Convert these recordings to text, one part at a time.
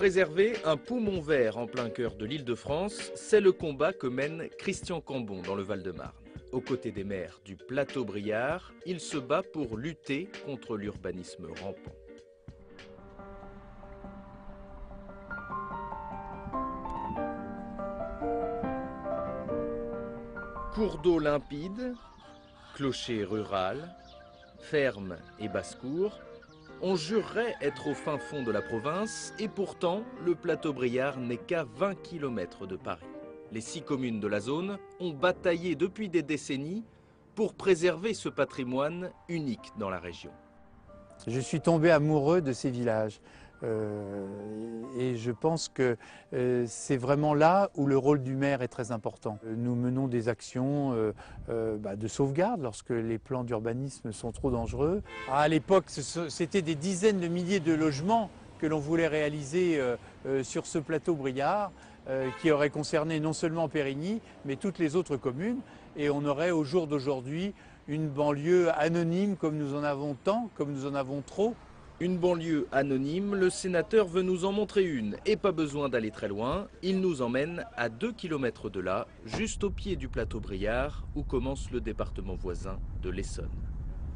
Préserver un poumon vert en plein cœur de l'Île-de-France, c'est le combat que mène Christian Cambon dans le Val-de-Marne. Aux côtés des maires du plateau Briard, il se bat pour lutter contre l'urbanisme rampant. Cours d'eau limpide, clocher rural, ferme et basse-cour, on jurerait être au fin fond de la province et pourtant le plateau Briard n'est qu'à 20 km de Paris. Les 6 communes de la zone ont bataillé depuis des décennies pour préserver ce patrimoine unique dans la région. Je suis tombé amoureux de ces villages et je pense que c'est vraiment là où le rôle du maire est très important. Nous menons des actions de sauvegarde lorsque les plans d'urbanisme sont trop dangereux. À l'époque, c'était des dizaines de milliers de logements que l'on voulait réaliser sur ce plateau Briard, qui aurait concerné non seulement Périgny, mais toutes les autres communes. Et on aurait au jour d'aujourd'hui une banlieue anonyme comme nous en avons tant, comme nous en avons trop. Une banlieue anonyme, le sénateur veut nous en montrer une. Et pas besoin d'aller très loin, il nous emmène à 2 km de là, juste au pied du plateau Briard, où commence le département voisin de l'Essonne.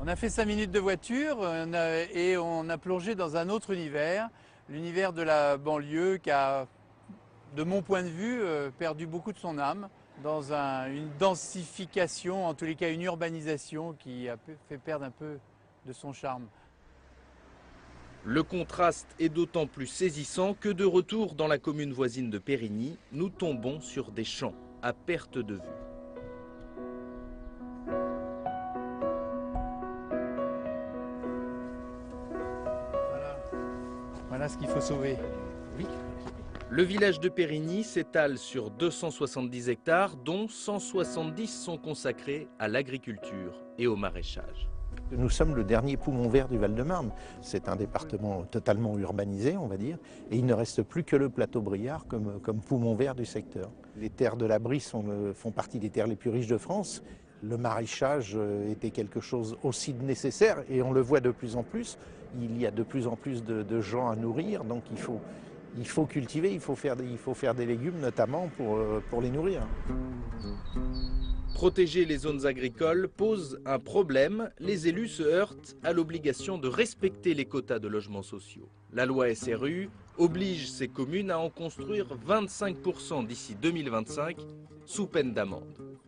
On a fait 5 minutes de voiture et on a plongé dans un autre univers, l'univers de la banlieue qui a, de mon point de vue, perdu beaucoup de son âme dans une densification, en tous les cas une urbanisation qui a fait perdre un peu de son charme. Le contraste est d'autant plus saisissant que de retour dans la commune voisine de Périgny, nous tombons sur des champs à perte de vue. Voilà ce qu'il faut sauver. Oui. Le village de Périgny s'étale sur 270 hectares, dont 170 sont consacrés à l'agriculture et au maraîchage. Nous sommes le dernier poumon vert du Val-de-Marne. C'est un département totalement urbanisé, on va dire, et il ne reste plus que le plateau Briard comme poumon vert du secteur. Les terres de la Brie font partie des terres les plus riches de France. Le maraîchage était quelque chose aussi de nécessaire, et on le voit de plus en plus. Il y a de plus en plus de gens à nourrir, donc il faut cultiver, il faut faire des légumes notamment pour les nourrir. Protéger les zones agricoles pose un problème. Les élus se heurtent à l'obligation de respecter les quotas de logements sociaux. La loi SRU oblige ces communes à en construire 25% d'ici 2025, sous peine d'amende.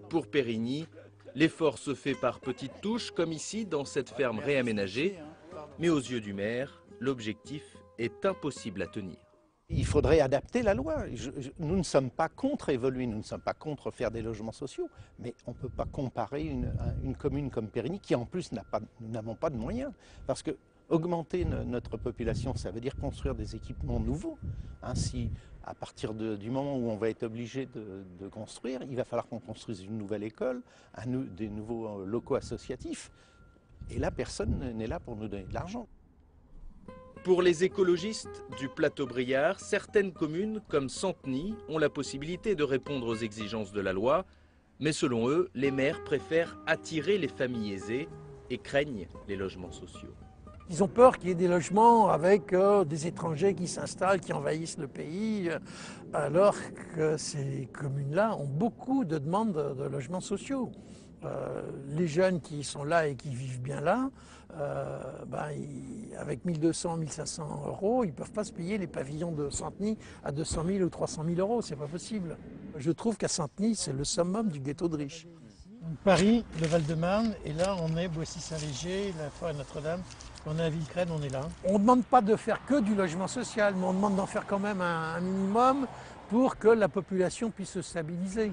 Pour Périgny, l'effort se fait par petites touches, comme ici dans cette ferme réaménagée. Mais aux yeux du maire, l'objectif est impossible à tenir. Il faudrait adapter la loi. Nous ne sommes pas contre évoluer, nous ne sommes pas contre faire des logements sociaux, mais on ne peut pas comparer une commune comme Périgny, qui en plus nous n'avons pas de moyens. Parce que augmenter notre population, ça veut dire construire des équipements nouveaux. Ainsi, à partir du moment où on va être obligé de construire, il va falloir qu'on construise une nouvelle école, des nouveaux locaux associatifs. Et là, personne n'est là pour nous donner de l'argent. Pour les écologistes du plateau Briard, certaines communes, comme Santeny, ont la possibilité de répondre aux exigences de la loi. Mais selon eux, les maires préfèrent attirer les familles aisées et craignent les logements sociaux. Ils ont peur qu'il y ait des logements avec des étrangers qui s'installent, qui envahissent le pays, alors que ces communes-là ont beaucoup de demandes de logements sociaux. Les jeunes qui sont là et qui vivent bien là, avec 1200, 1500 euros, ils ne peuvent pas se payer les pavillons de Santeny à 200 000 ou 300 000 euros, c'est pas possible. Je trouve qu'à Santeny, c'est le summum du ghetto de riches. Paris, le Val-de-Marne, et là on est Boissy-Saint-Léger, la forêt Notre-Dame, on est à Villecresnes, on est là. On ne demande pas de faire que du logement social, mais on demande d'en faire quand même un minimum pour que la population puisse se stabiliser.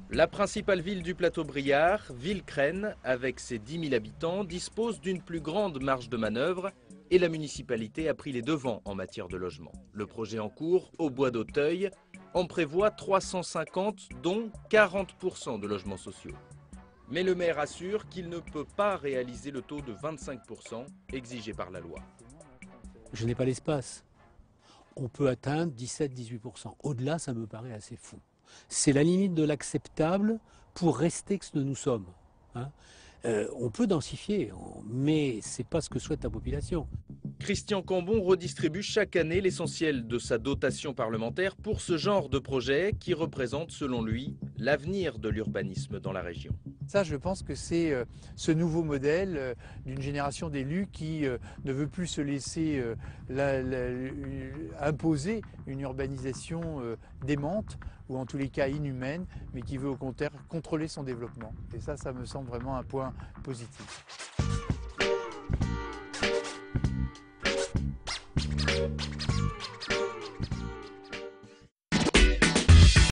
La principale ville du plateau Briard, Villecresnes, avec ses 10 000 habitants, dispose d'une plus grande marge de manœuvre et la municipalité a pris les devants en matière de logement. Le projet en cours, au Bois d'Auteuil, en prévoit 350, dont 40% de logements sociaux. Mais le maire assure qu'il ne peut pas réaliser le taux de 25% exigé par la loi. Je n'ai pas l'espace. On peut atteindre 17-18%. Au-delà, ça me paraît assez fou. C'est la limite de l'acceptable pour rester ce que nous sommes. On peut densifier, mais ce n'est pas ce que souhaite la population. Christian Cambon redistribue chaque année l'essentiel de sa dotation parlementaire pour ce genre de projet qui représente, selon lui, l'avenir de l'urbanisme dans la région. Ça, je pense que c'est ce nouveau modèle d'une génération d'élus qui ne veut plus se laisser imposer une urbanisation démente ou en tous les cas inhumaine, mais qui veut au contraire contrôler son développement. Et ça me semble vraiment un point positif.